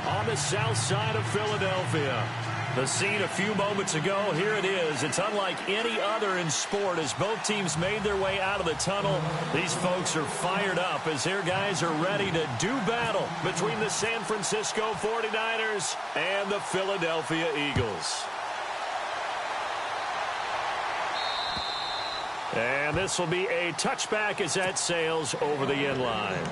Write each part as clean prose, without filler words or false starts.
on the south side of Philadelphia. The scene a few moments ago, here it is. It's unlike any other in sport as both teams made their way out of the tunnel. These folks are fired up as their guys are ready to do battle between the San Francisco 49ers and the Philadelphia Eagles. And this will be a touchback as that sails over the end line.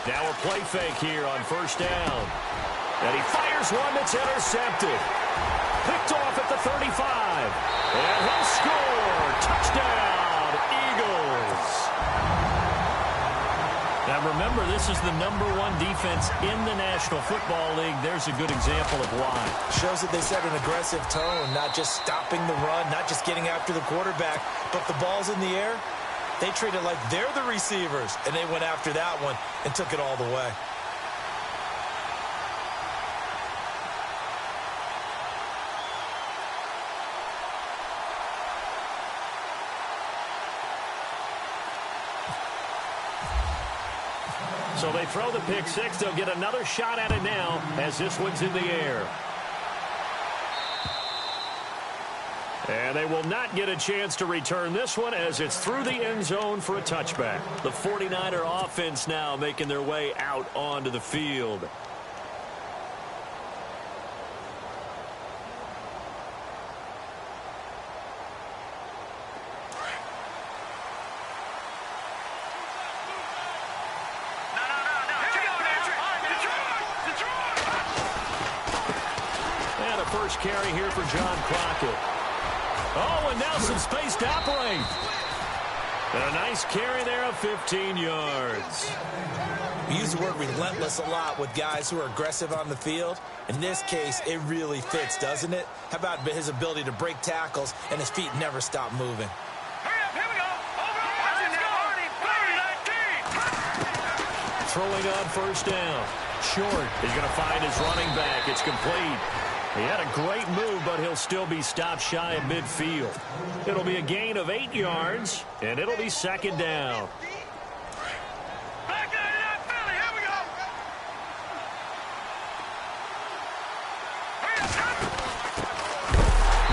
Now a play fake here on first down. And he fires one that's intercepted. Picked off at the 35. And he'll score. Touchdown, Eagles. Now remember, this is the #1 defense in the National Football League. There's a good example of why. Shows that they set an aggressive tone, not just stopping the run, not just getting after the quarterback, but the ball's in the air. They treat it like they're the receivers, and they went after that one and took it all the way. So they throw the pick six. They'll get another shot at it now as this one's in the air. And they will not get a chance to return this one as it's through the end zone for a touchback. The 49er offense now making their way out onto the field. And a first carry here for John Crockett. Oh, and now some space to operate. And a nice carry there of 15 yards. We use the word relentless a lot with guys who are aggressive on the field. In this case, it really fits, doesn't it? How about his ability to break tackles and his feet never stop moving? Hurry up, here we go. Throwing on first down. Short. He's going to find his running back. It's complete. He had a great move, but he'll still be stopped shy of midfield. It'll be a gain of 8 yards, and it'll be second down. Back out of that, Philly. Here we go.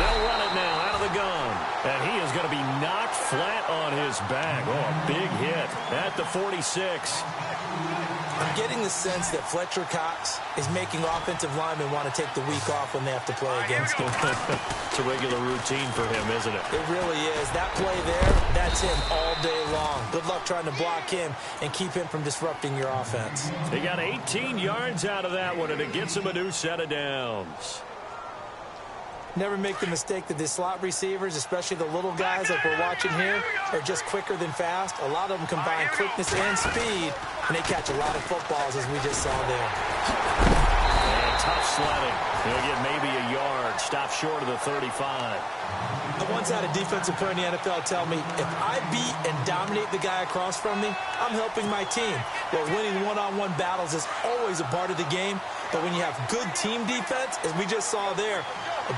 They'll run it now out of the gun. And he is going to be knocked flat on his back. Oh, a big hit at the 46. I'm getting the sense that Fletcher Cox is making offensive linemen want to take the week off when they have to play against him. It's a regular routine for him, isn't it? It really is. That play there, that's him all day long. Good luck trying to block him and keep him from disrupting your offense. He got 18 yards out of that one, and it gets him a new set of downs. Never make the mistake that the slot receivers, especially the little guys like we're watching here, are just quicker than fast. A lot of them combine quickness and speed, and they catch a lot of footballs, as we just saw there. And tough sledding. He'll get maybe a yard. Stop short of the 35. I once had a defensive player in the NFL tell me, if I beat and dominate the guy across from me, I'm helping my team. Well, winning one-on-one battles is always a part of the game, but when you have good team defense, as we just saw there,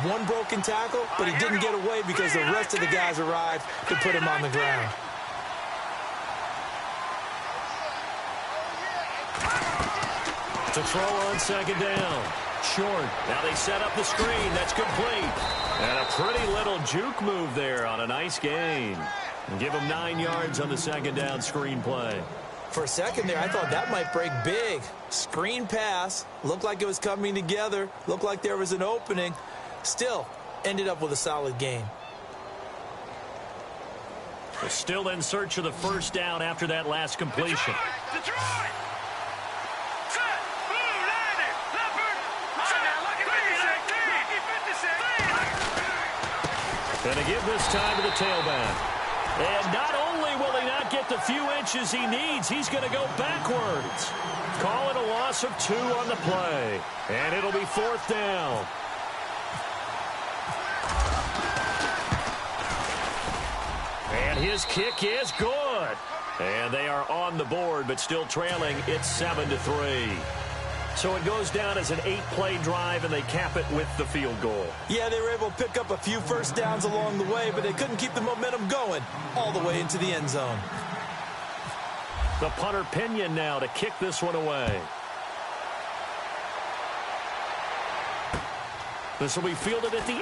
one broken tackle, but he didn't get away because the rest of the guys arrived to put him on the ground. To throw on second down. Short. Now they set up the screen. That's complete. And a pretty little juke move there on a nice gain. And give him 9 yards on the second down screen play. For a second there, I thought that might break big. Screen pass. Looked like it was coming together. Looked like there was an opening. Still, ended up with a solid gain. We're still in search of the first down after that last completion. Detroit! Set! Blue, landed! Leopard! Gonna give this time to the tailback. And not only will he not get the few inches he needs, he's going to go backwards. Call it a loss of 2 on the play. And it'll be fourth down. his kick is good. And they are on the board, but still trailing. It's 7-3. So it goes down as an 8-play drive, and they cap it with the field goal. Yeah, they were able to pick up a few first downs along the way, but they couldn't keep the momentum going all the way into the end zone. The punter Pinion now to kick this one away. This will be fielded at the 8.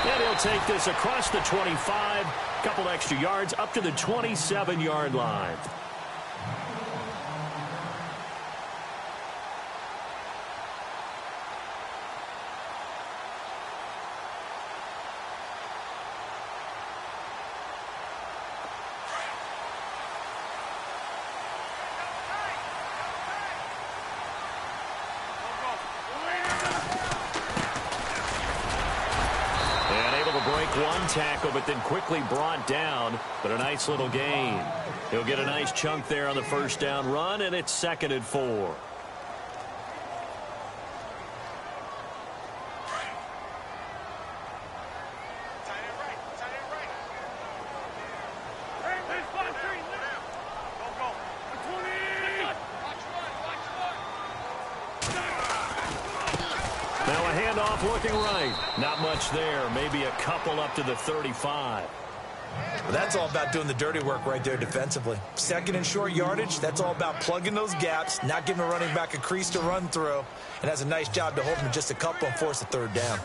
And he'll take this across the 25. Couple extra yards up to the 27-yard line. One tackle, but then quickly brought down, but a nice little gain. He'll get a nice chunk there on the first down run, and it's 2nd and 4. Looking right. Not much there. Maybe a couple up to the 35. Well, that's all about doing the dirty work right there defensively. 2nd and short yardage, that's all about plugging those gaps, not giving a running back a crease to run through, and has a nice job to hold him just a couple and force a 3rd down.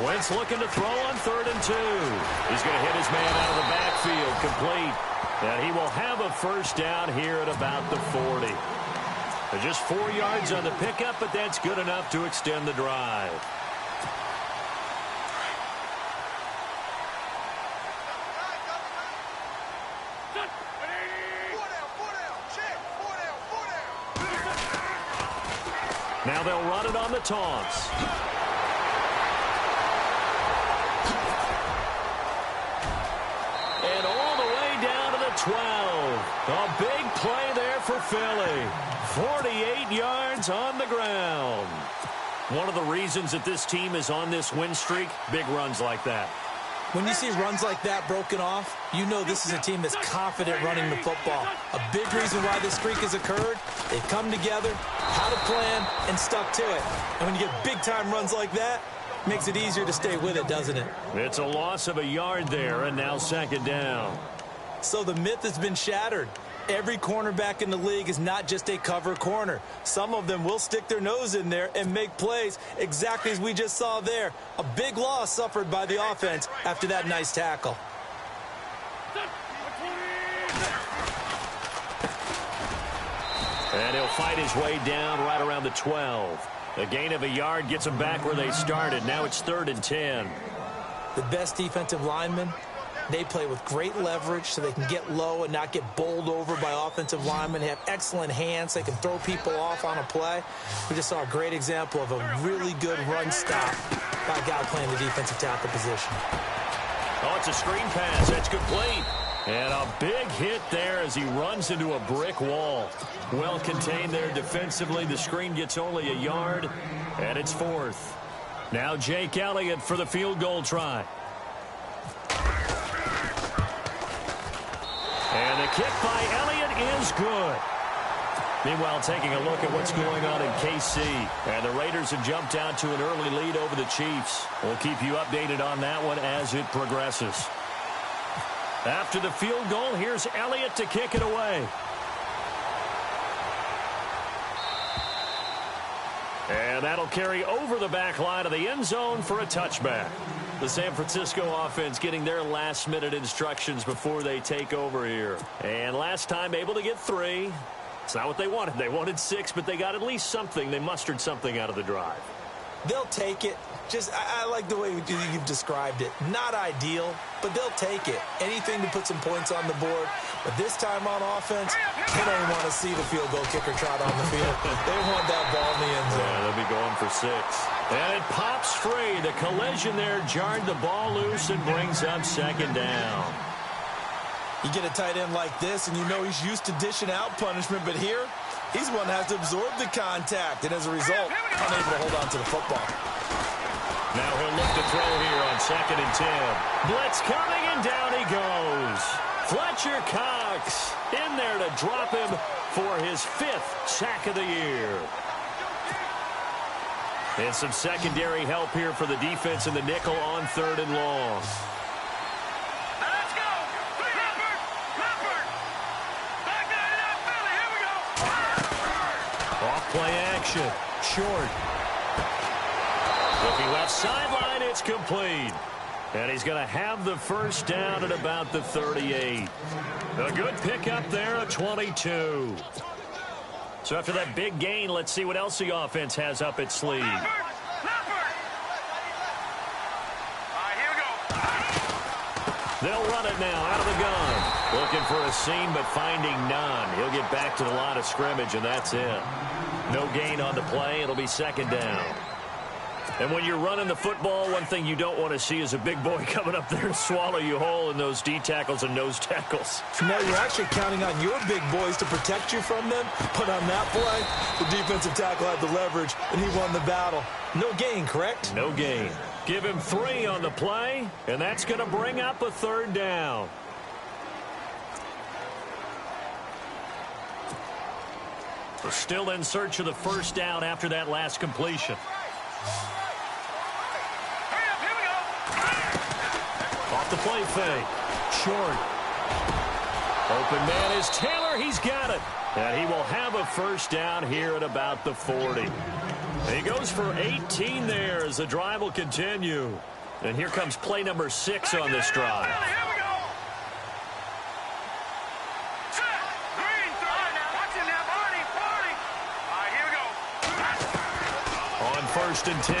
Wentz looking to throw on 3rd and 2. He's going to hit his man out of the backfield, complete. And he will have a first down here at about the 40. Just 4 yards on the pickup, but that's good enough to extend the drive. Now they'll run it on the taunts. And all the way down to the 12. A big play there for Philly. 48 yards on the ground. One of the reasons that this team is on this win streak, big runs like that. When you see runs like that broken off, you know this is a team that's confident running the football. A big reason why this streak has occurred, they've come together, had a plan, and stuck to it. And when you get big-time runs like that, it makes it easier to stay with it, doesn't it? It's a loss of a yard there, and now 2nd down. So the myth has been shattered. Every cornerback in the league is not just a cover corner. Some of them will stick their nose in there and make plays exactly as we just saw there. A big loss suffered by the offense after that nice tackle. And he'll fight his way down right around the 12. A gain of a yard gets them back where they started. Now it's 3rd and 10. The best defensive linemen, they play with great leverage so they can get low and not get bowled over by offensive linemen. They have excellent hands. They can throw people off on a play. We just saw a great example of a really good run stop by a guy playing the defensive tackle position. Oh, it's a screen pass. That's complete. And a big hit there as he runs into a brick wall. Well contained there defensively. The screen gets only a yard, and it's 4th. Now Jake Elliott for the field goal try. And the kick by Elliott is good. Meanwhile, taking a look at what's going on in KC. And the Raiders have jumped out to an early lead over the Chiefs. We'll keep you updated on that one as it progresses. After the field goal, here's Elliott to kick it away. And that'll carry over the back line of the end zone for a touchback. The San Francisco offense getting their last-minute instructions before they take over here. And last time able to get 3. It's not what they wanted. They wanted 6, but they got at least something. They mustered something out of the drive. They'll take it. I like the way you've described it. Not ideal, but they'll take it. Anything to put some points on the board. But this time on offense, they don't even want to see the field goal kicker trot on the field. They want that ball in the end zone. Yeah, they'll be going for 6. And it pops free. The collision there jarred the ball loose and brings up 2nd down. You get a tight end like this, and you know he's used to dishing out punishment, but here, he's one that has to absorb the contact, and as a result, unable to hold on to the football. Now he'll look to throw here on 2nd and 10. Blitz coming, and down he goes. Fletcher Cox in there to drop him for his 5th sack of the year. And some secondary help here for the defense in the nickel on 3rd and long. Let's go. Leopard. Back that Philly. Here we go. Off play action. Short. Looking left sideline, it's complete. And he's going to have the first down at about the 38. A good pickup there at 22. So after that big gain, let's see what else the offense has up its sleeve. Leopard. All right, here we go. They'll run it now out of the gun. Looking for a seam, but finding none. He'll get back to the line of scrimmage, and that's it. No gain on the play. It'll be 2nd down. And when you're running the football, one thing you don't want to see is a big boy coming up there to swallow you whole in those D tackles and nose tackles. No, you're actually counting on your big boys to protect you from them. But on that play, the defensive tackle had the leverage, and he won the battle. No gain, correct? No gain. Give him 3 on the play, and that's going to bring up a 3rd down. We're still in search of the first down after that last completion. Hurry up. Here we go. Off the play fake. Short. Open man is Taylor. He's got it. And he will have a first down here at about the 40. He goes for 18 there as the drive will continue. And here comes play number 6 on this drive. Here we go. Set. Green. Watch him now. 40. All right, here we go. On 1st and 10.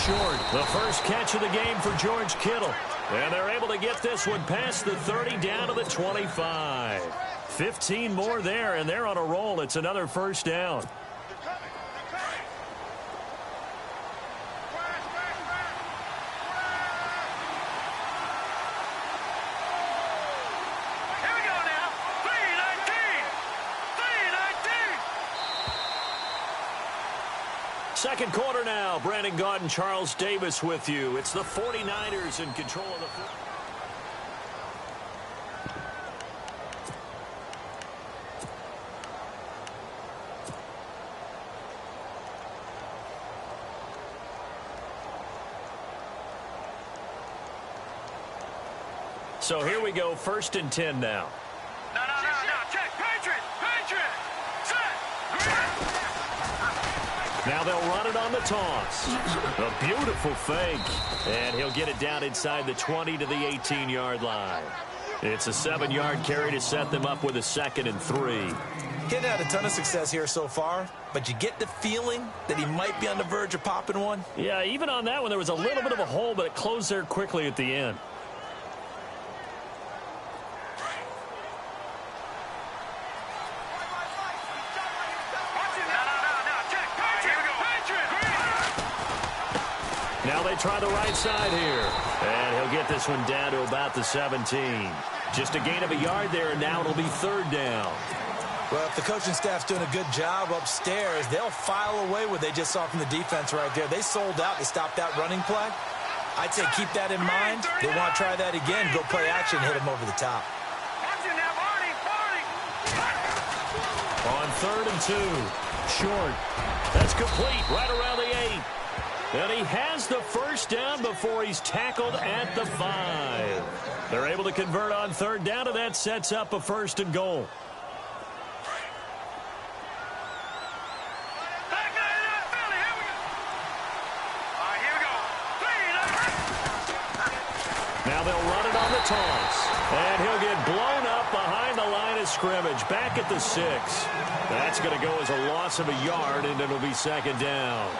Short. The first catch of the game for George Kittle. And they're able to get this one past the 30 down to the 25. 15 more there, and they're on a roll. It's another first down. Here we go now. 319. Second quarter now. Brandon Gaunt and Charles Davis with you. It's the 49ers in control of the football. So here we go, 1st and 10 now. No. Check. Patriot. Set. Now they'll run it on the toss. A beautiful fake. And he'll get it down inside the 20 to the 18-yard line. It's a 7-yard carry to set them up with a 2nd and 3. He hadn't had a ton of success here so far, but you get the feeling that he might be on the verge of popping one. Yeah, even on that one, there was a little bit of a hole, but it closed there quickly at the end. Now they try the right side here. And he'll get this one down to about the 17. Just a gain of a yard there, and now it'll be 3rd down. Well, if the coaching staff's doing a good job upstairs, they'll file away what they just saw from the defense right there. They sold out to stop that running play. I'd say keep that in mind. They want to try that again, go play action, hit them over the top. On 3rd and 2. Short. That's complete right around the 8. And he has the first down before he's tackled at the 5. They're able to convert on 3rd down, and that sets up a 1st and goal. Now they'll run it on the toss. And he'll get blown up behind the line of scrimmage. Back at the 6. That's going to go as a loss of a yard, and it'll be 2nd down.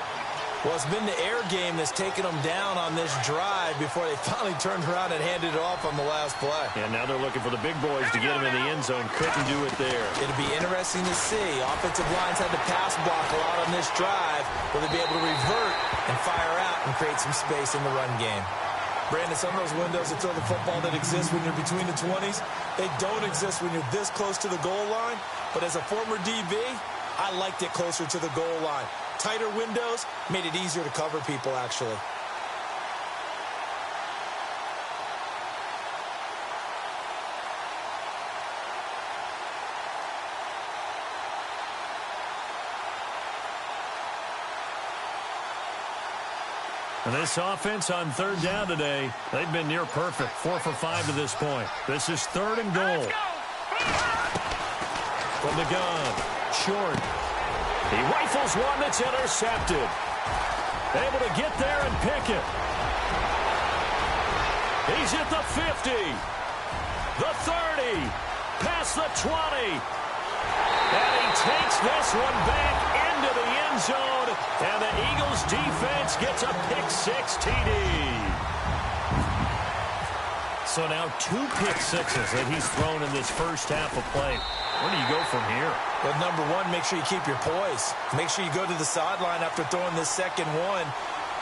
Well, it's been the air game that's taken them down on this drive before they finally turned around and handed it off on the last play. And now they're looking for the big boys to get him in the end zone. Couldn't do it there. It'll be interesting to see. Offensive lines had to pass block a lot on this drive. Will they be able to revert and fire out and create some space in the run game? Brandon, some of those windows that throw the football that exist when you're between the 20s, they don't exist when you're this close to the goal line. But as a former DB, I liked it closer to the goal line. Tighter windows made it easier to cover people, actually. And this offense on third down today, they've been near perfect, 4 for 5 to this point. This is 3rd and goal. From the gun, short. He rifles one that's intercepted. Able to get there and pick it. He's at the 50, the 30, past the 20. And he takes this one back into the end zone. And the Eagles defense gets a pick-6 TD. So now 2 pick-sixes that he's thrown in this first half of play. Where do you go from here? Well, number one, make sure you keep your poise. Make sure you go to the sideline after throwing this second one,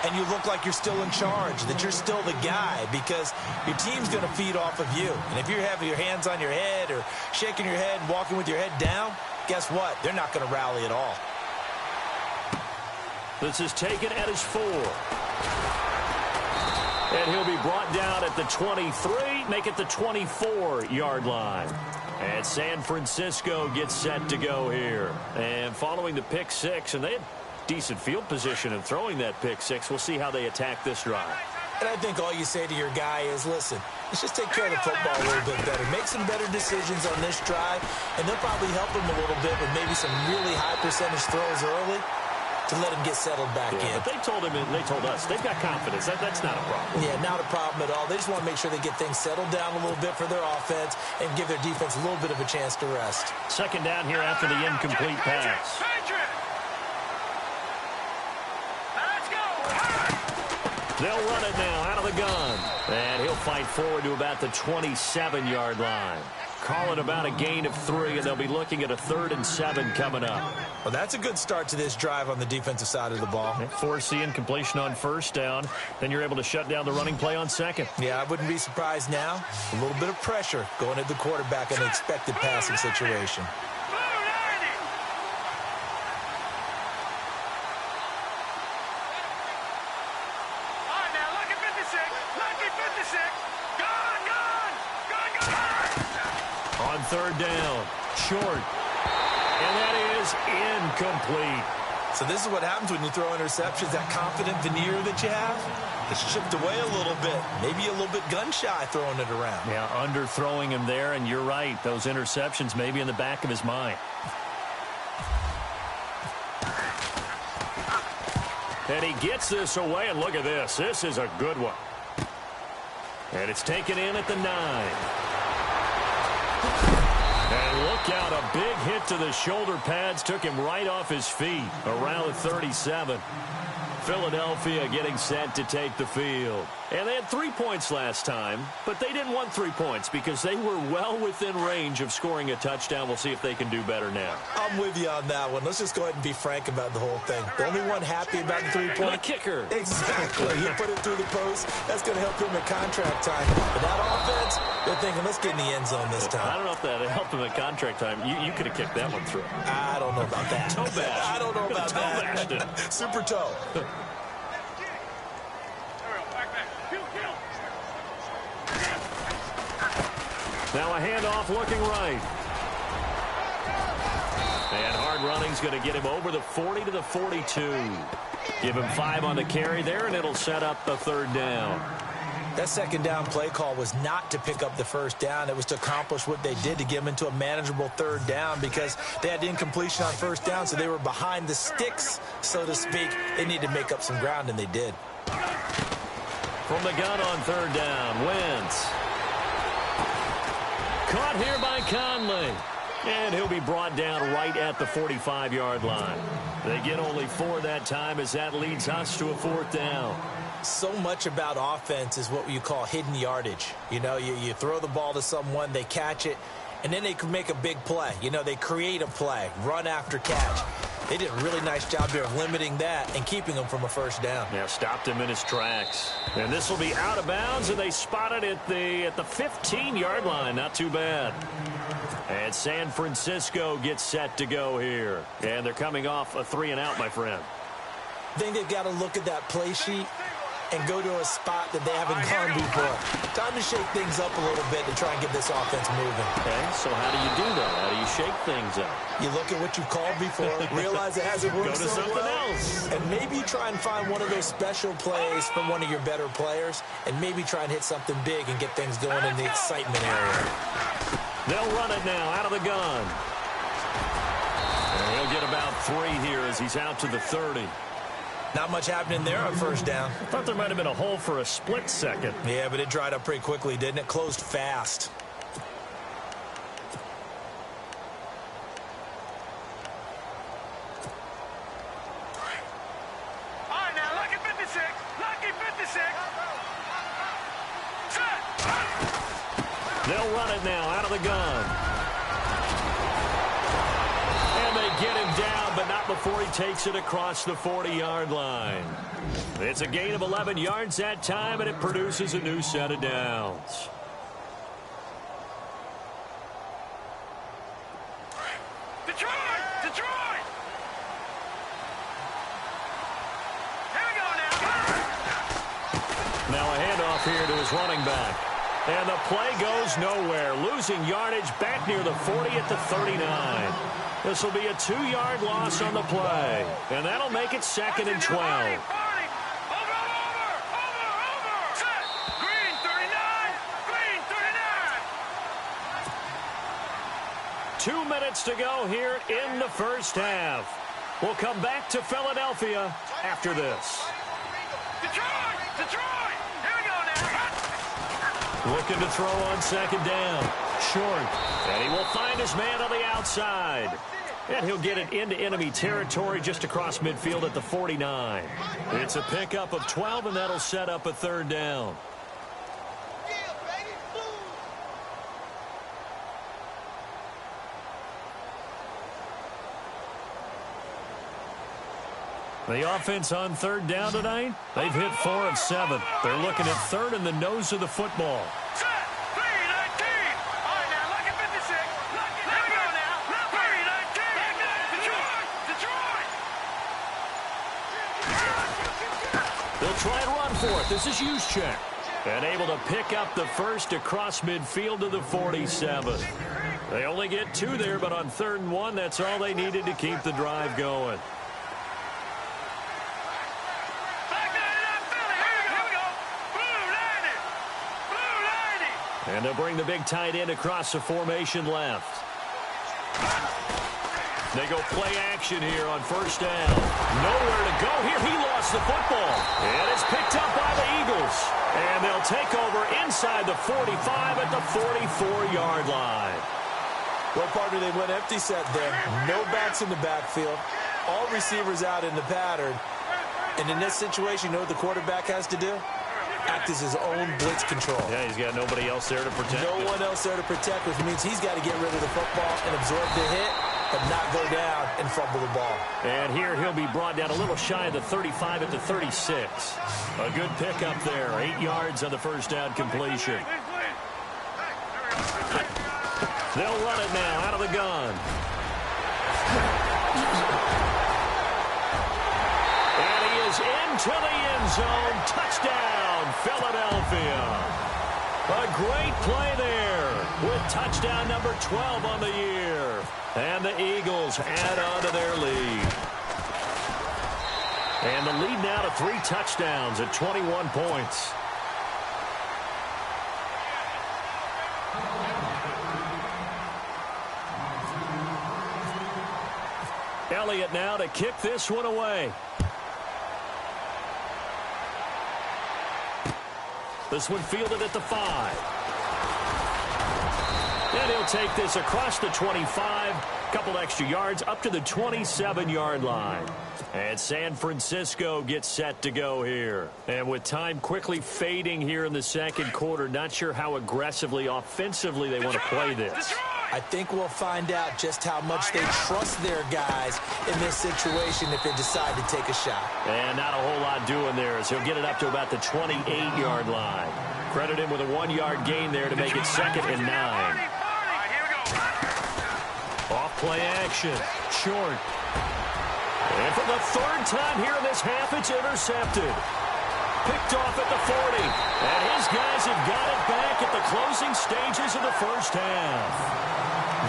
and you look like you're still in charge, that you're still the guy, because your team's going to feed off of you. And if you're having your hands on your head or shaking your head and walking with your head down, guess what? They're not going to rally at all. This is taken at his 4. And he'll be brought down at the 23, make it the 24-yard line. And San Francisco gets set to go here. And following the pick-6, and they had decent field position in throwing that pick-6. We'll see how they attack this drive. And I think all you say to your guy is, listen, let's just take care of the football a little bit better. Make some better decisions on this drive, and they'll probably help him a little bit with maybe some really high percentage throws early to let him get settled back in. But they told him, and they told us, they've got confidence. That's not a problem. Yeah, not a problem at all. They just want to make sure they get things settled down a little bit for their offense and give their defense a little bit of a chance to rest. Second down here after the incomplete pass. They'll run it now out of the gun. And he'll fight forward to about the 27-yard line. Calling about a gain of 3, and they'll be looking at a 3rd and 7 coming up. Well, that's a good start to this drive on the defensive side of the ball. Force the incompletion on first down. Then you're able to shut down the running play on second. Yeah, I wouldn't be surprised now. A little bit of pressure going at the quarterback in an expected passing situation. On third down, short, and that is incomplete. So this is what happens when you throw interceptions, that confident veneer that you have. It's chipped away a little bit, maybe a little bit gun-shy throwing it around. Yeah, underthrowing him there, and you're right, those interceptions may be in the back of his mind. And he gets this away, and look at this. This is a good one. And it's taken in at the 9. And look out, a big hit to the shoulder pads took him right off his feet around the 37. Philadelphia getting set to take the field. And they had 3 points last time, but they didn't want 3 points because they were well within range of scoring a touchdown. We'll see if they can do better now. I'm with you on that one. Let's just go ahead and be frank about the whole thing. The only one happy about the 3-point. The kicker. Exactly. He put it through the post. That's going to help him at contract time. But that offense, they're thinking, let's get in the end zone this time. I don't know if that helped him at contract time. You could have kicked that one through. I don't know about that. Toe bash. I don't know about that. Super toe. Now a handoff looking right. And hard running's going to get him over the 40 to the 42. Give him 5 on the carry there, and it'll set up the 3rd down. That second down play call was not to pick up the first down. It was to accomplish what they did to get them into a manageable 3rd down because they had incompletion on first down, so they were behind the sticks, so to speak. They needed to make up some ground, and they did. From the gun on 3rd down, Wentz. Caught here by Conley. And he'll be brought down right at the 45-yard line. They get only 4 that time as that leads us to a 4th down. So much about offense is what you call hidden yardage. You know, you throw the ball to someone, they catch it, and then they can make a big play. You know, they create a play, run after catch. They did a really nice job there of limiting that and keeping him from a first down. Yeah, stopped him in his tracks. And this will be out of bounds, and they spot it at the 15-yard line. Not too bad. And San Francisco gets set to go here. And they're coming off a 3-and-out, my friend. I think they've got to look at that play sheet and go to a spot that they haven't gone before. Time to shake things up a little bit to try and get this offense moving. Okay, so how do you do that? How do you shake things up? You look at what you've called before, realize it hasn't worked Go to so something well, else. and maybe you try and find one of those special plays from one of your better players, and maybe try and hit something big and get things going in the excitement area. They'll run it now out of the gun. And he'll get about 3 here as he's out to the 30. Not much happening there on first down. I thought there might have been a hole for a split second. Yeah, but it dried up pretty quickly, didn't it? Closed fast. All right, now, lucky 56. Lucky 56. Set. They'll run it now out of the gun. And they get him down, but not before he takes it across the 40-yard line. It's a gain of 11 yards that time, and it produces a new set of downs. Detroit! Detroit! Here we go now. Now a handoff here to his running back. And the play goes nowhere, losing yardage back near the 40 at the 39. This will be a 2-yard loss on the play, and that'll make it 2nd and 12. Over. Set. Green 39. Green 39. 2 minutes to go here in the first half. We'll come back to Philadelphia after this. Detroit! Detroit! Here we go now. Looking to throw on 2nd down. Short. And he will find his man on the outside. And he'll get it into enemy territory just across midfield at the 49. It's a pickup of 12, and that'll set up a 3rd down. The offense on 3rd down tonight, they've hit 4 of 7. They're looking at 3rd in the nose of the football. Set. 3-19. All right, now, lucky 56. Here we go now. 3-19. Detroit! Detroit! They'll try and run for it. This is Juszczyk. And able to pick up the first across midfield to the 47. They only get 2 there, but on 3rd and 1, that's all they needed to keep the drive going. And they'll bring the big tight end across the formation left. They go play action here on 1st down. Nowhere to go here. He lost the football. And it's picked up by the Eagles. And they'll take over inside the 45 at the 44-yard line. Well, partner, they went empty set there. No backs in the backfield. All receivers out in the pattern. And in this situation, you know what the quarterback has to do? Act as his own blitz control. Yeah, he's got nobody else there to protect No him. one else there to protect, which means he's got to get rid of the football and absorb the hit, but not go down and fumble the ball. And here he'll be brought down a little shy of the 35 at the 36. A good pickup there. 8 yards on the 1st down completion. They'll run it now out of the gun. And he is into the end zone. Touchdown, Philadelphia. A great play there with touchdown number 12 on the year. And the Eagles add on to their lead. And the lead now to 3 touchdowns at 21 points. Elliott now to kick this one away. This one fielded at the 5. And he'll take this across the 25. Couple extra yards up to the 27-yard line. And San Francisco gets set to go here. And with time quickly fading here in the 2nd quarter, not sure how aggressively, offensively they want to play this. I think we'll find out just how much they trust their guys in this situation if they decide to take a shot. And not a whole lot doing there as he'll get it up to about the 28-yard line. Credit him with a 1-yard gain there to make it 2nd and 9. Off play action. Short. And for the 3rd time here in this half, it's intercepted. Picked off at the 40. And his guys have got it back at the closing stages of the first half.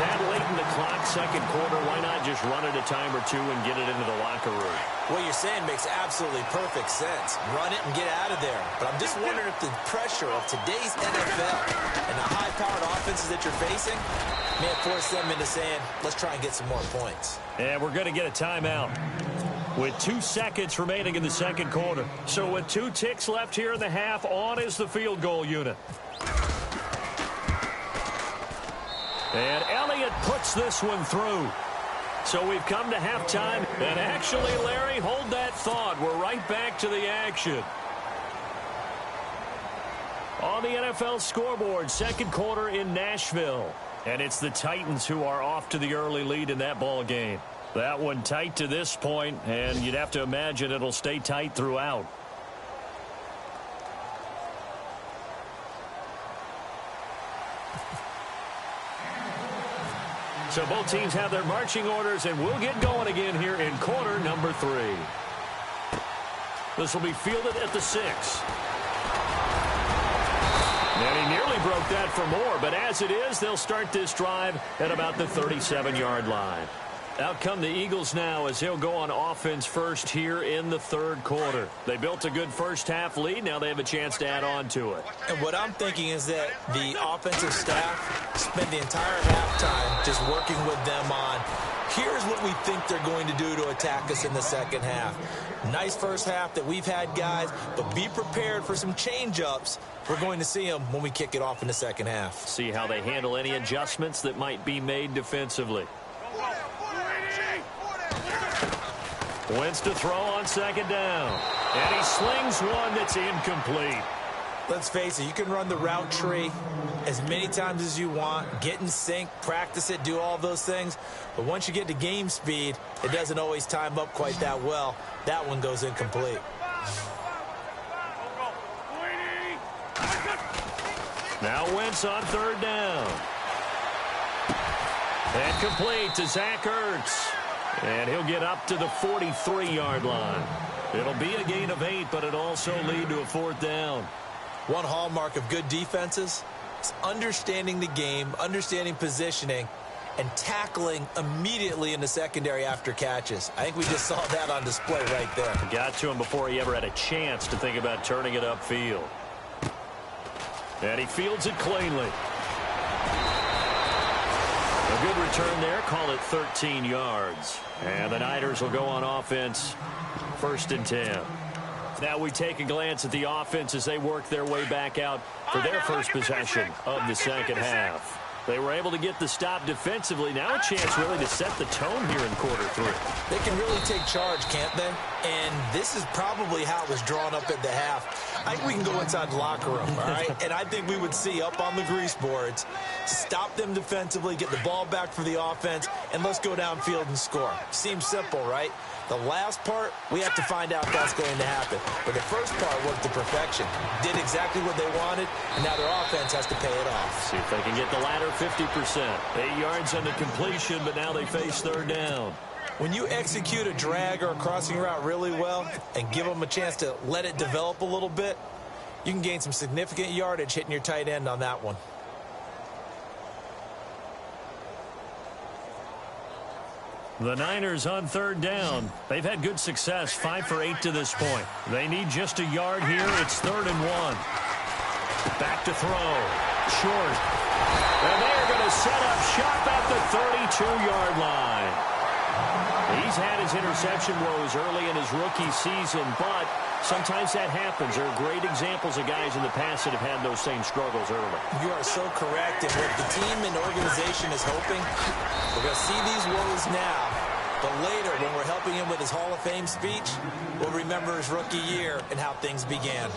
That late in the clock, second quarter, why not just run it a time or two and get it into the locker room? What you're saying makes absolutely perfect sense. Run it and get out of there. But I'm just wondering if the pressure of today's NFL and the high-powered offenses that you're facing may have forced them into saying, let's try and get some more points. And we're going to get a timeout with 2 seconds remaining in the second quarter. So with 2 ticks left here in the half, on is the field goal unit. And Elliott puts this one through. So we've come to halftime. And actually, Larry, hold that thought. We're right back to the action. On the NFL scoreboard, second quarter in Nashville. And it's the Titans who are off to the early lead in that ball game. That one tight to this point, and you'd have to imagine it'll stay tight throughout. So both teams have their marching orders, and we'll get going again here in quarter number 3. This will be fielded at the 6. And he nearly broke that for more, but as it is, they'll start this drive at about the 37-yard line. Out come the Eagles now as he'll go on offense first here in the third quarter. They built a good first half lead. Now they have a chance to add on to it. And what I'm thinking is that the offensive staff spent the entire halftime just working with them on, here's what we think they're going to do to attack us in the second half. Nice first half that we've had, guys, but be prepared for some change-ups. We're going to see them when we kick it off in the second half. See how they handle any adjustments that might be made defensively. Wentz to throw on second down. And he slings one that's incomplete. Let's face it, you can run the route tree as many times as you want, get in sync, practice it, do all those things. But once you get to game speed, it doesn't always time up quite that well. That one goes incomplete. Now Wentz on third down. And complete to Zach Ertz. And he'll get up to the 43-yard line. It'll be a gain of 8, but it'll also lead to a fourth down. One hallmark of good defenses is understanding the game, understanding positioning, and tackling immediately in the secondary after catches. I think we just saw that on display right there. Got to him before he ever had a chance to think about turning it upfield. And he fields it cleanly. A good return there. Call it 13 yards. And the Niners will go on offense. 1st and 10. Now we take a glance at the offense as they work their way back out for their first possession of the second half. They were able to get the stop defensively. Now a chance really to set the tone here in quarter 3. They can really take charge, can't they? And this is probably how it was drawn up at the half. I think we can go inside the locker room, all right? And I think we would see up on the grease boards, stop them defensively, get the ball back for the offense, and let's go downfield and score. Seems simple, right? The last part, we have to find out if that's going to happen. But the first part worked to perfection. Did exactly what they wanted, and now their offense has to pay it off. See if they can get the latter 50%. 8 yards on the completion, but now they face third down. When you execute a drag or a crossing route really well and give them a chance to let it develop a little bit, you can gain some significant yardage hitting your tight end on that one. The Niners on third down. They've had good success, 5 for 8 to this point. They need just a yard here. It's 3rd and 1. Back to throw. Short. And they're going to set up shop at the 32-yard line. He's had his interception woes early in his rookie season, but sometimes that happens. There are great examples of guys in the past that have had those same struggles early. You are so correct. And what the team and organization is hoping, we're going to see these woes now, but later when we're helping him with his Hall of Fame speech, we'll remember his rookie year and how things began.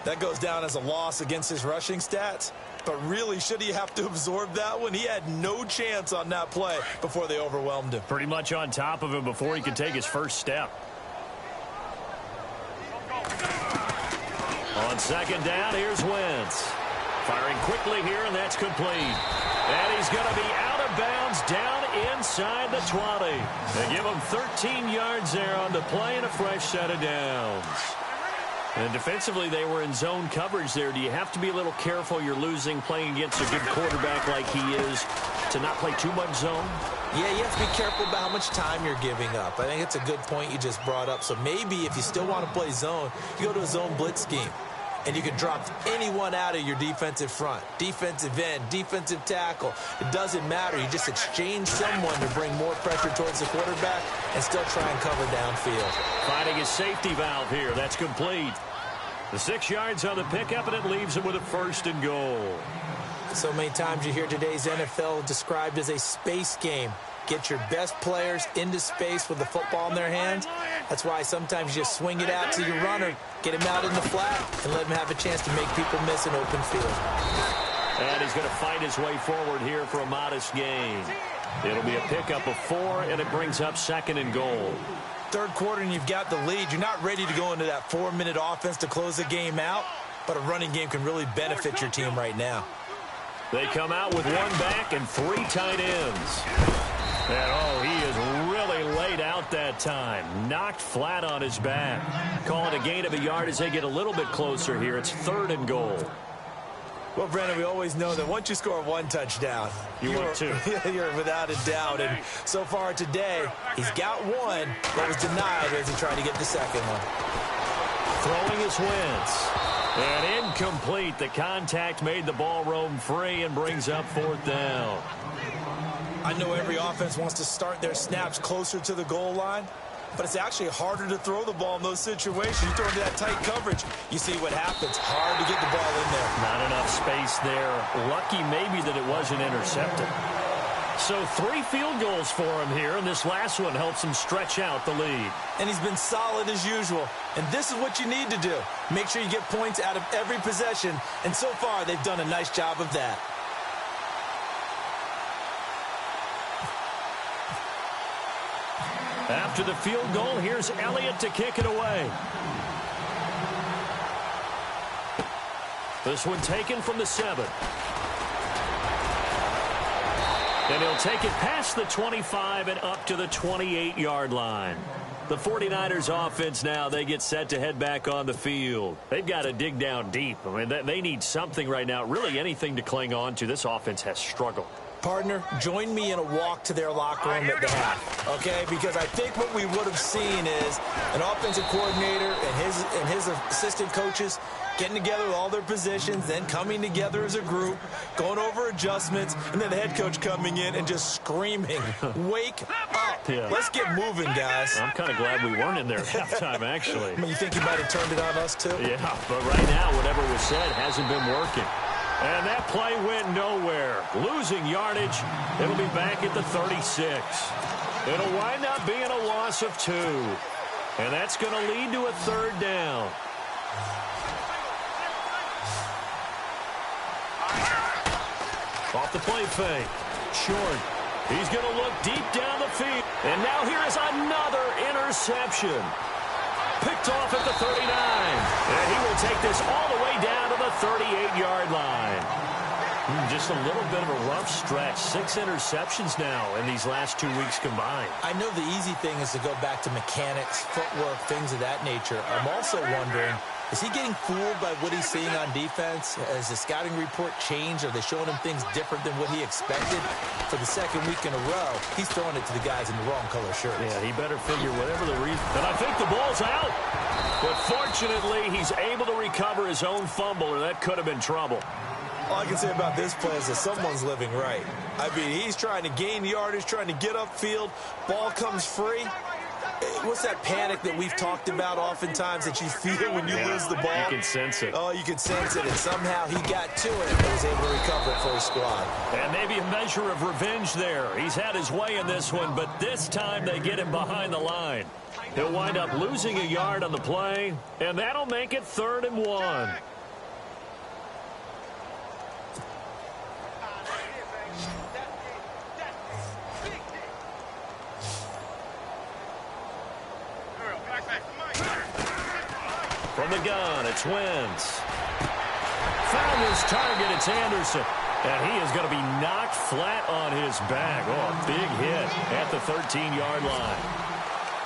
That goes down as a loss against his rushing stats. But really, should he have to absorb that one? He had no chance on that play before they overwhelmed him. Pretty much on top of him before he could take his first step. On second down, here's Wentz. Firing quickly here, and that's complete. And he's going to be out of bounds down inside the 20. They give him 13 yards there on the play and a fresh set of downs. And defensively, they were in zone coverage there. Do you have to be a little careful you're losing playing against a good quarterback like he is to not play too much zone? Yeah, you have to be careful about how much time you're giving up. I think it's a good point you just brought up. So maybe if you still want to play zone, you go to a zone blitz scheme. And you can drop anyone out of your defensive front, defensive end, defensive tackle. It doesn't matter. You just exchange someone to bring more pressure towards the quarterback and still try and cover downfield. Finding a safety valve here. That's complete. The 6 yards on the pickup, and it leaves him with a 1st and goal. So many times you hear today's NFL described as a space game. Get your best players into space with the football in their hands. That's why sometimes you just swing it out to your runner, get him out in the flat, and let him have a chance to make people miss an open field. And he's going to fight his way forward here for a modest gain. It'll be a pickup of 4, and it brings up 2nd and goal. Third quarter, and you've got the lead. You're not ready to go into that 4-minute offense to close the game out, but a running game can really benefit your team right now. They come out with 1 back and 3 tight ends. And, oh, he is really laid out that time. Knocked flat on his back. Call it a gain of a yard as they get a little bit closer here. It's 3rd and goal. Well, Brandon, we always know that once you score 1 touchdown, you're 2. You're without a doubt. And so far today, he's got 1, but was denied as he tried to get the 2nd one. Throwing his Wentz. And incomplete. The contact made the ball roam free and brings up 4th down. I know every offense wants to start their snaps closer to the goal line, but it's actually harder to throw the ball in those situations. You throw into that tight coverage, you see what happens. Hard to get the ball in there. Not enough space there. Lucky maybe that it wasn't intercepted. So 3 field goals for him here, and this last one helps him stretch out the lead. And he's been solid as usual. And this is what you need to do. Make sure you get points out of every possession, and so far they've done a nice job of that. After the field goal, here's Elliott to kick it away. This one taken from the 7. And he'll take it past the 25 and up to the 28-yard line. The 49ers offense now, they get set to head back on the field. They've got to dig down deep. I mean, they need something right now, really anything to cling on to. This offense has struggled. Partner, join me in a walk to their locker room at the half, okay? Because I think what we would have seen is an offensive coordinator and his assistant coaches getting together with all their positions, then coming together as a group, going over adjustments, and then the head coach coming in and just screaming, wake up. Yeah. Let's get moving, guys. I'm kind of glad we weren't in there at halftime, actually. I mean, you think he might have turned it on us, too? Yeah, but right now, whatever was said hasn't been working. And that play went nowhere. Losing yardage. It'll be back at the 36. It'll wind up being a loss of 2. And that's going to lead to a 3rd down. Off the play fake. Short. He's going to look deep down the field. And now here is another interception. Picked off at the 39. And he will take this all the way down to the 38-yard line. Just a little bit of a rough stretch. 6 interceptions now in these last 2 weeks combined. I know the easy thing is to go back to mechanics, footwork, things of that nature. I'm also wondering, is he getting fooled by what he's seeing on defense? Has the scouting report changed? Are they showing him things different than what he expected? For the 2nd week in a row, he's throwing it to the guys in the wrong color shirts. Yeah, he better figure whatever the reason. And I think the ball's out. But fortunately, he's able to recover his own fumble, or that could have been trouble. All I can say about this play is that someone's living right. I mean, he's trying to gain yardage, trying to get upfield. Ball comes free. What's that panic that we've talked about oftentimes that you feel when you lose the ball? You can sense it. Oh, you can sense it. And somehow he got to it and was able to recover it for his squad. And maybe a measure of revenge there. He's had his way in this one, but this time they get him behind the line. He'll wind up losing a yard on the play, and that'll make it 3rd and 1. From the gun, it's Wentz. Found his target, it's Anderson. And he is going to be knocked flat on his back. Oh, a big hit at the 13-yard line.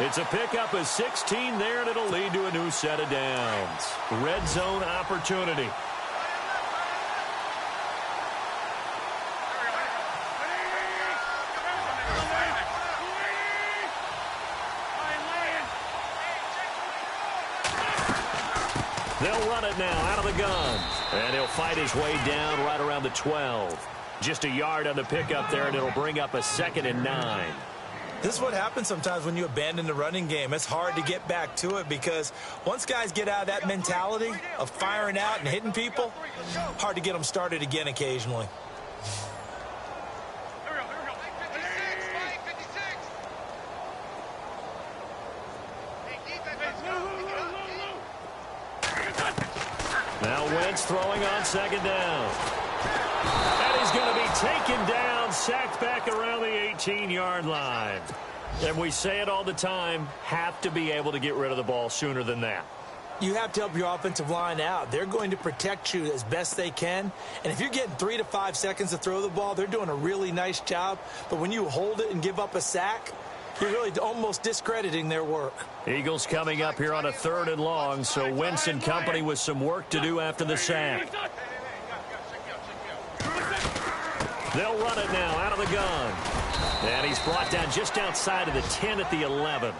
It's a pickup of 16 there, and it'll lead to a new set of downs. Red zone opportunity. They'll run it now out of the gun. And he'll fight his way down right around the 12. Just a yard on the pickup there, and it'll bring up a 2nd and 9. This is what happens sometimes when you abandon the running game. It's hard to get back to it because once guys get out of that mentality of firing out and hitting people, hard to get them started again occasionally. Now Wentz throwing on 2nd down. And he's going to be taken down, sacked back around the 18-yard line. And we say it all the time, have to be able to get rid of the ball sooner than that. You have to help your offensive line out. They're going to protect you as best they can. And if you're getting 3 to 5 seconds to throw the ball, they're doing a really nice job. But when you hold it and give up a sack, you're really almost discrediting their work. Eagles coming up here on a 3rd and long, so Wentz and company with some work to do after the sack. They'll run it now out of the gun. And he's brought down just outside of the 10 at the 11.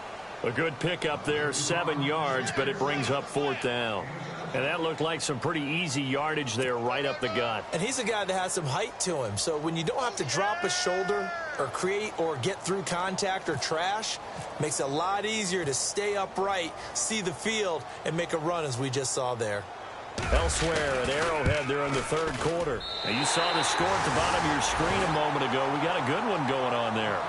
A good pickup there, 7 yards, but it brings up 4th down. And that looked like some pretty easy yardage there right up the gut. And he's a guy that has some height to him. So when you don't have to drop a shoulder or create or get through contact or trash, makes it a lot easier to stay upright, see the field, and make a run as we just saw there. Elsewhere at Arrowhead there in the 3rd quarter. Now you saw the score at the bottom of your screen a moment ago. We got a good one going on there.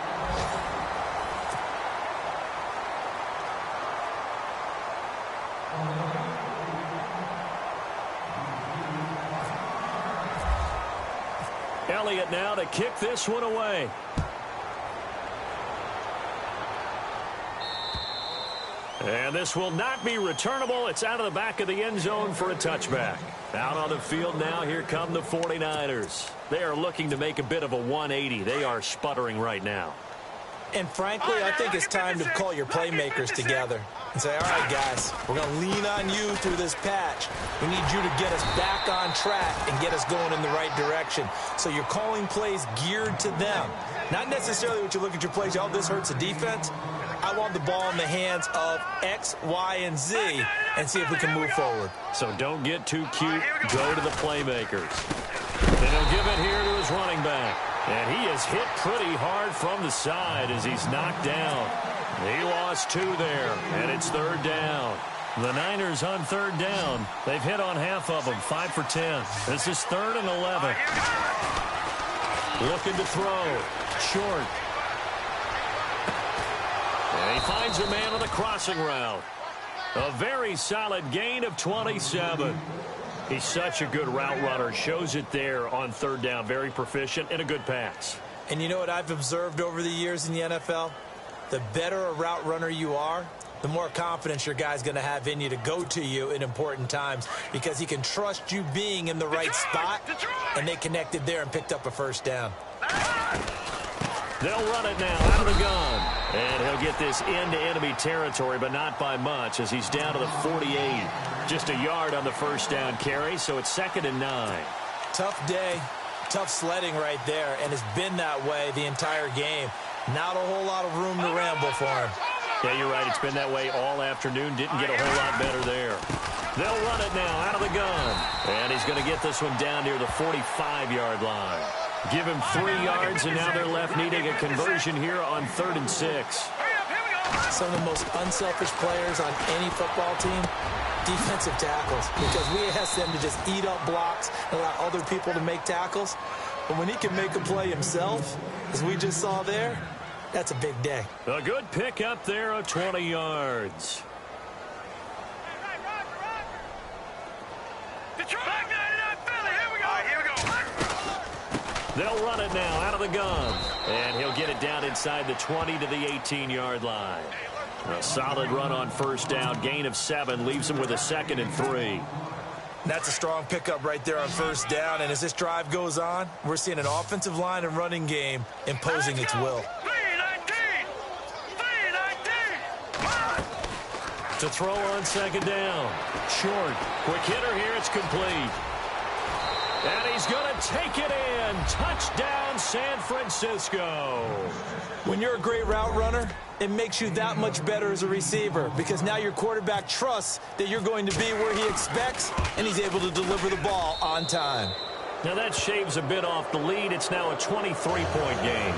Elliott now to kick this one away. And this will not be returnable. It's out of the back of the end zone for a touchback. Out on the field now, here come the 49ers. They are looking to make a bit of a 180. They are sputtering right now. And frankly, I think it's time to call your playmakers together and say, all right, guys, we're going to lean on you through this patch. We need you to get us back on track and get us going in the right direction. So you're calling plays geared to them. Not necessarily what you look at your plays, oh, this hurts the defense. I want the ball in the hands of X, Y, and Z and see if we can move forward. So don't get too cute. Go to the playmakers. And he'll give it here to his running back. And he is hit pretty hard from the side as he's knocked down. He lost 2 there, and it's 3rd down. The Niners on 3rd down. They've hit on half of them, 5 for 10. This is 3rd and 11. Looking to throw. Short. And he finds a man on the crossing route. A very solid gain of 27. He's such a good route runner. Shows it there on 3rd down. Very proficient and a good pass. And you know what I've observed over the years in the NFL? The better a route runner you are, the more confidence your guy's going to have in you to go to you in important times because he can trust you being in the right spot, and they connected there and picked up a 1st down. They'll run it now out of the gun. And he'll get this into enemy territory, but not by much as he's down to the 48. Just a yard on the 1st down carry, so it's 2nd and 9. Tough day, tough sledding right there, and it's been that way the entire game. Not a whole lot of room to ramble for him. Yeah, you're right. It's been that way all afternoon. Didn't get a whole lot better there. They'll run it now out of the gun. And he's going to get this one down near the 45-yard line. Give him 3 yards, and now they're left needing a conversion here on 3rd and 6. Some of the most unselfish players on any football team, defensive tackles, because we ask them to just eat up blocks and allow other people to make tackles. But when he can make a play himself, as we just saw there, that's a big day. A good pickup there of 20 yards. They'll run it now out of the gun. And he'll get it down inside the 20 to the 18-yard line. A solid run on 1st down. Gain of 7 leaves him with a 2nd and 3. That's a strong pickup right there on 1st down. And as this drive goes on, we're seeing an offensive line and running game imposing its will. To throw on second down. Short. Quick hitter here. It's complete. And he's going to take it in. Touchdown, San Francisco. When you're a great route runner, it makes you that much better as a receiver because now your quarterback trusts that you're going to be where he expects, and he's able to deliver the ball on time. Now that shaves a bit off the lead. It's now a 23-point game.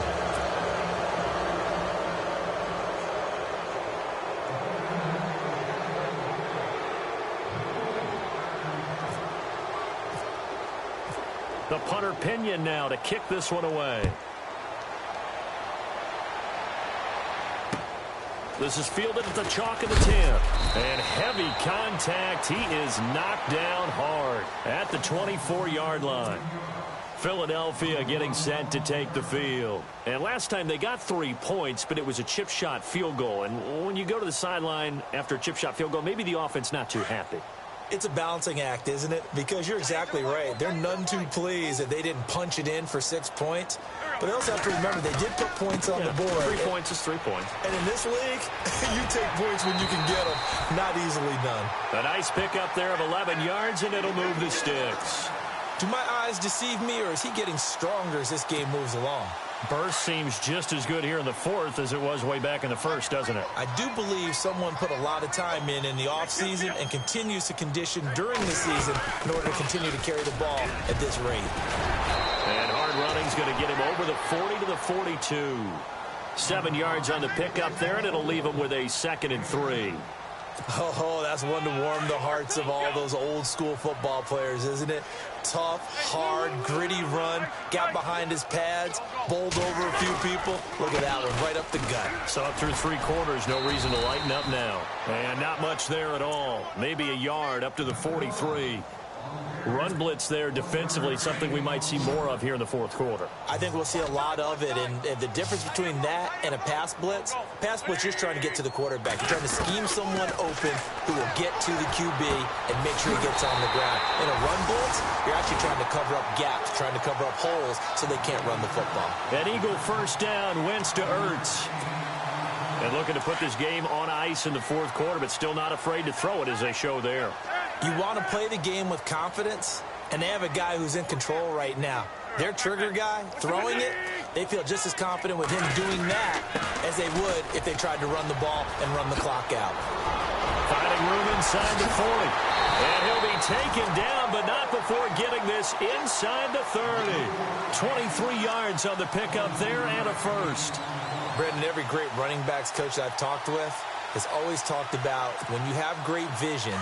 The punter Pinion now to kick this one away. This is fielded at the chalk of the 10. And heavy contact. He is knocked down hard at the 24-yard line. Philadelphia getting set to take the field. And last time they got 3 points, but it was a chip shot field goal. And when you go to the sideline after a chip shot field goal, maybe the offense not too happy. It's a balancing act, isn't it? Because you're exactly right. They're none too pleased that they didn't punch it in for 6 points. But they also have to remember they did put points on the board. 3 points is 3 points. And in this league, you take points when you can get them. Not easily done. A nice pickup there of 11 yards, and it'll move the sticks. Do my eyes deceive me, or is he getting stronger as this game moves along? Burst seems just as good here in the fourth as it was way back in the first, doesn't it? I do believe someone put a lot of time in the offseason and continues to condition during the season in order to continue to carry the ball at this rate. And hard running's going to get him over the 40 to the 42. 7 yards on the pickup there, and it'll leave him with a 2nd and 3. Oh, that's one to warm the hearts of all those old-school football players, isn't it? Tough, hard, gritty run, got behind his pads, bowled over a few people. Look at that one, right up the gut. Saw it through 3 quarters, no reason to lighten up now. And not much there at all. Maybe a yard up to the 43. Run blitz there defensively, something we might see more of here in the fourth quarter. I think we'll see a lot of it, and the difference between that and a pass blitz, you're trying to get to the quarterback. You're trying to scheme someone open who will get to the QB and make sure he gets on the ground. In a run blitz, you're actually trying to cover up gaps, trying to cover up holes so they can't run the football. An Eagle first down, Wentz to Ertz. And looking to put this game on ice in the fourth quarter, but still not afraid to throw it as they show there. You want to play the game with confidence, and they have a guy who's in control right now. Their trigger guy, throwing it, they feel just as confident with him doing that as they would if they tried to run the ball and run the clock out. Finding room inside the 40. And he'll be taken down, but not before getting this inside the 30. 23 yards on the pickup there and a first. Brendan, every great running backs coach I've talked with has always talked about when you have great vision,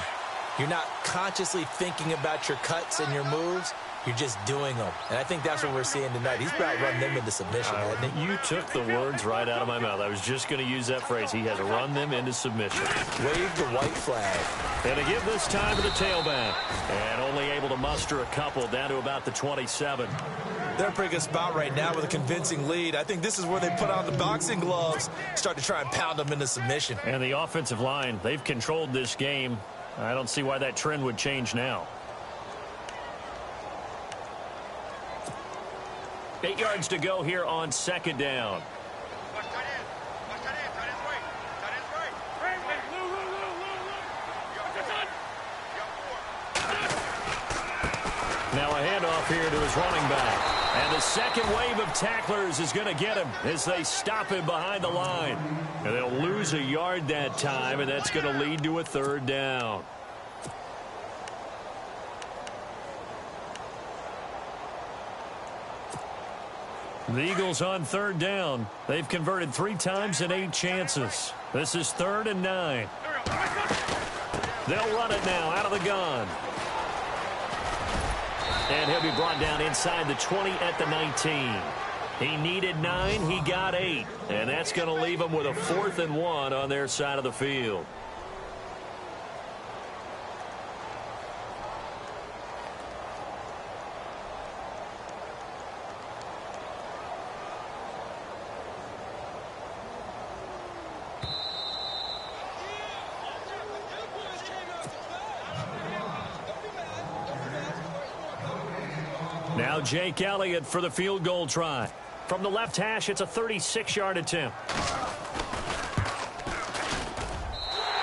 you're not consciously thinking about your cuts and your moves. You're just doing them. And I think that's what we're seeing tonight. He's about run them into submission, hasn't he? You took the words right out of my mouth. I was just going to use that phrase. He has run them into submission. Wave the white flag. And to give this time to the tailback. And only able to muster a couple down to about the 27. They're in a pretty good spot right now with a convincing lead. I think this is where they put on the boxing gloves, start to try and pound them into submission. And the offensive line, they've controlled this game. I don't see why that trend would change now. 8 yards to go here on second down. Now a handoff here to his running back. And the second wave of tacklers is going to get him as they stop him behind the line. And they'll lose a yard that time, and that's going to lead to a third down. The Eagles on third down. They've converted 3 times in 8 chances. This is 3rd and 9. They'll run it now out of the gun. And he'll be brought down inside the 20 at the 19. He needed 9. He got 8. And that's going to leave him with a 4th and 1 on their side of the field. Now Jake Elliott for the field goal try. From the left hash, it's a 36-yard attempt.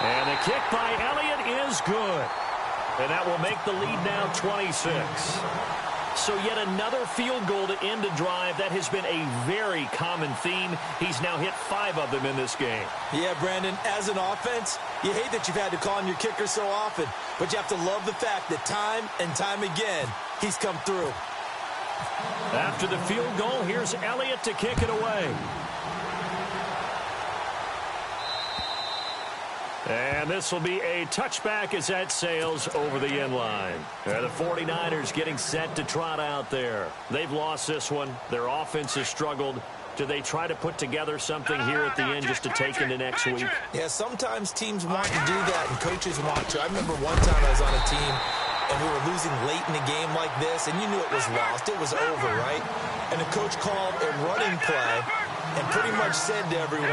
And they kick by Elliott is good. And that will make the lead now 26. So yet another field goal to end a drive. That has been a very common theme. He's now hit 5 of them in this game. Yeah, Brandon, as an offense, you hate that you've had to call on your kicker so often, but you have to love the fact that time and time again, he's come through. After the field goal, here's Elliott to kick it away. And this will be a touchback as that sails over the end line. The 49ers getting set to trot out there. They've lost this one. Their offense has struggled. Do they try to put together something here at the end just to take into next week? Yeah, sometimes teams want to do that and coaches want to. I remember one time I was on a team and we were losing late in a game like this, and you knew it was lost. It was over, right? And the coach called a running play and pretty much said to everyone,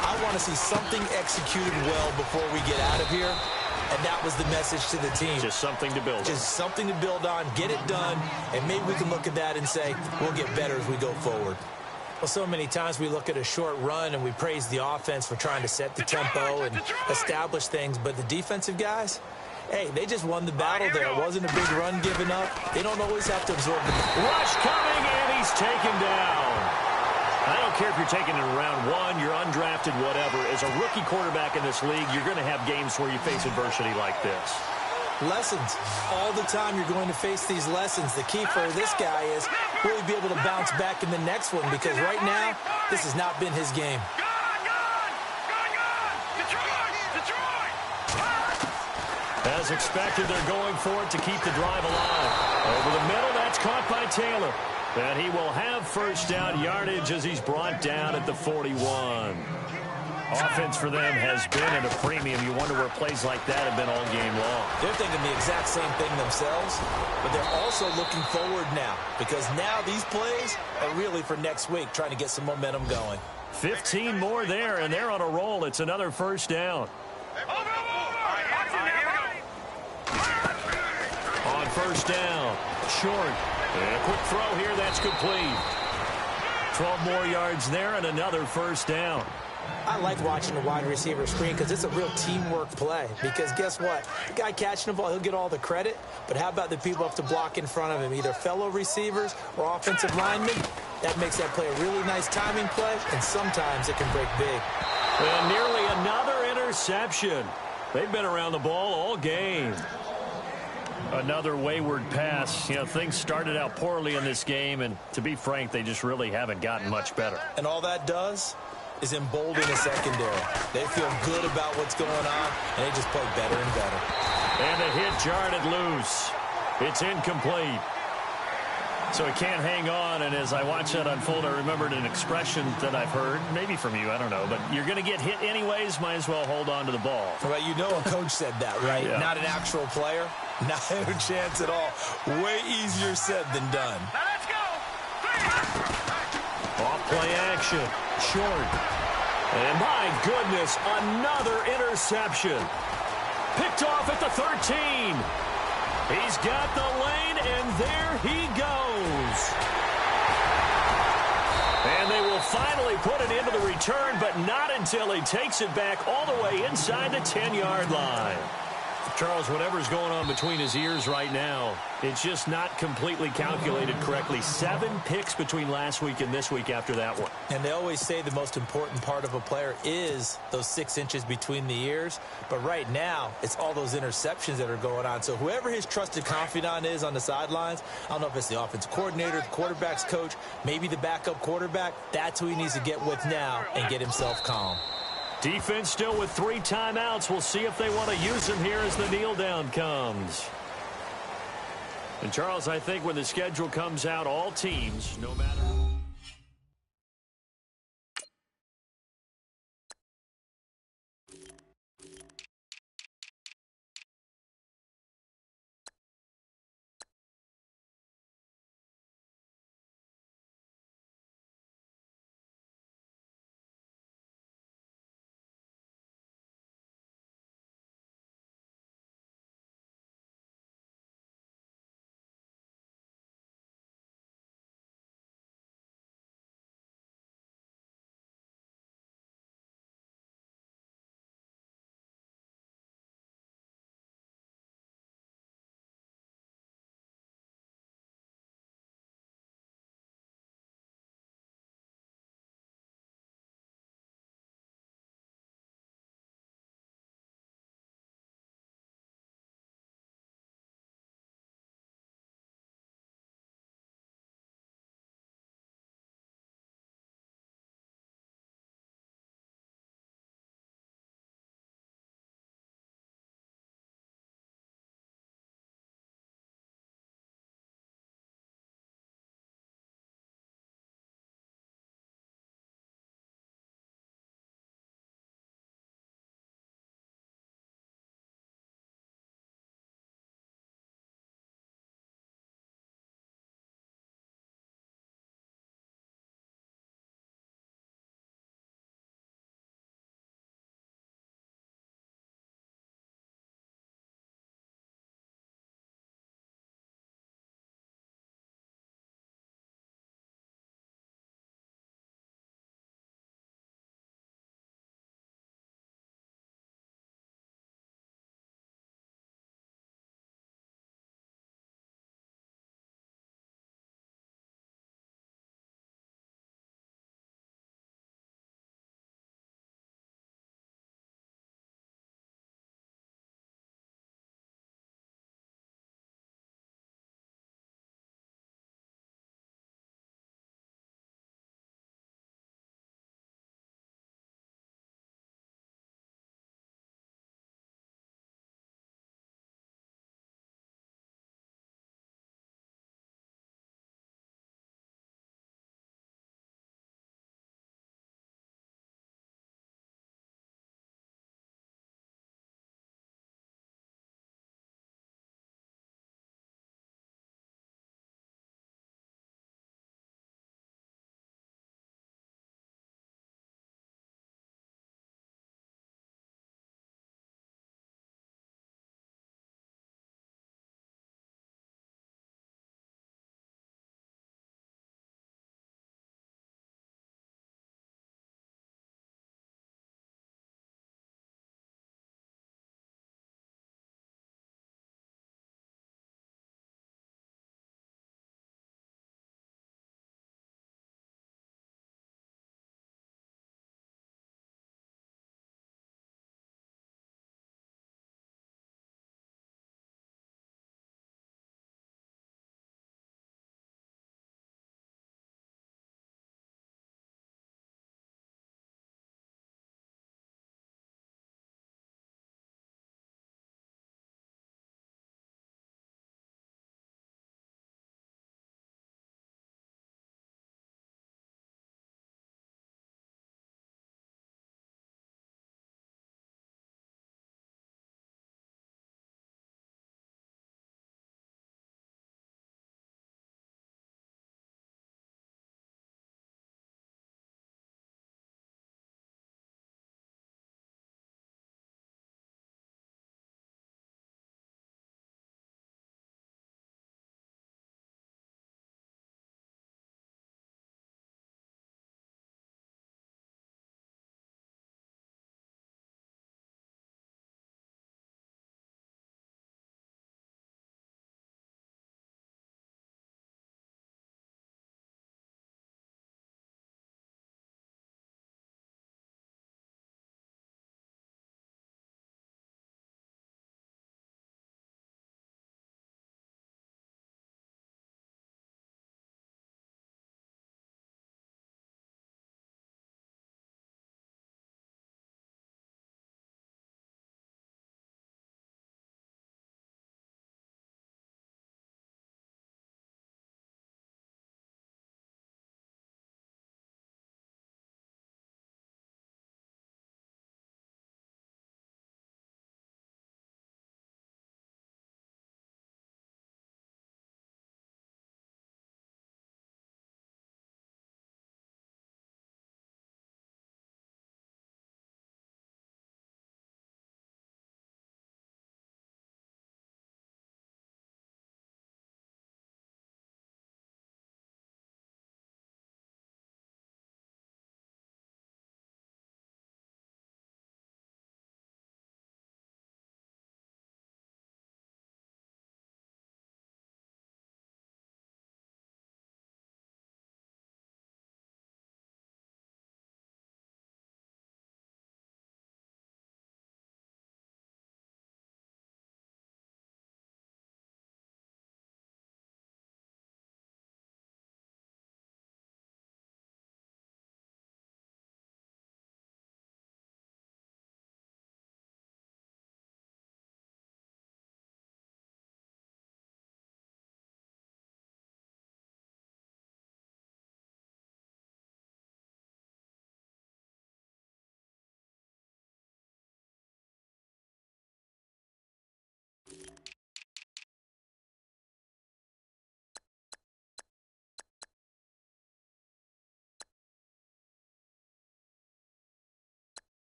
I want to see something executed well before we get out of here. And that was the message to the team. Just something to build on. Just something to build on, get it done, and maybe we can look at that and say, we'll get better as we go forward. Well, so many times we look at a short run and we praise the offense for trying to set the tempo and establish things, but the defensive guys, hey, they just won the battle there. It wasn't a big run given up. They don't always have to absorb the rush coming, and he's taken down. I don't care if you're taking it in round 1, you're undrafted, whatever. As a rookie quarterback in this league, you're going to have games where you face adversity like this. Lessons. All the time you're going to face these lessons. The key for this guy is really be able to bounce back in the next one, because right now, this has not been his game. As expected, they're going for it to keep the drive alive. Over the middle, that's caught by Taylor. And he will have first down yardage as he's brought down at the 41. Offense for them has been at a premium. You wonder where plays like that have been all game long. They're thinking the exact same thing themselves, but they're also looking forward now, because now these plays are really for next week, trying to get some momentum going. 15 more there, and they're on a roll. It's another first down. On first down, short. And a quick throw here, that's complete. 12 more yards there and another first down. I like watching the wide receiver screen because it's a real teamwork play. Because guess what? The guy catching the ball, he'll get all the credit. But how about the people up to block in front of him, either fellow receivers or offensive linemen? That makes that play a really nice timing play, and sometimes it can break big. And nearly another interception. They've been around the ball all game. Another wayward pass. You know, things started out poorly in this game, and to be frank, they just really haven't gotten much better. And all that does is embolden the secondary. They feel good about what's going on, and they just play better and better. And the hit jarred it loose. It's incomplete. So he can't hang on, and as I watch that unfold, I remembered an expression that I've heard, maybe from you, I don't know, but you're going to get hit anyways, might as well hold on to the ball. Well, you know a coach said that, right? Yeah. Not an actual player. Not a chance at all. Way easier said than done. Now let's go. Off play action. Short. And my goodness, another interception. Picked off at the 13. He's got the lane, and there he goes. And they will finally put it into the return, but not until he takes it back all the way inside the 10-yard line. Charles, whatever's going on between his ears right now, it's just not completely calculated correctly. 7 picks between last week and this week after that one. And they always say the most important part of a player is those 6 inches between the ears. But right now, it's all those interceptions that are going on. So whoever his trusted confidant is on the sidelines, I don't know if it's the offensive coordinator, the quarterback's coach, maybe the backup quarterback, that's who he needs to get with now and get himself calm. Defense still with 3 timeouts. We'll see if they want to use them here as the kneel down comes. And Charles, I think when the schedule comes out, all teams, no matter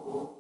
you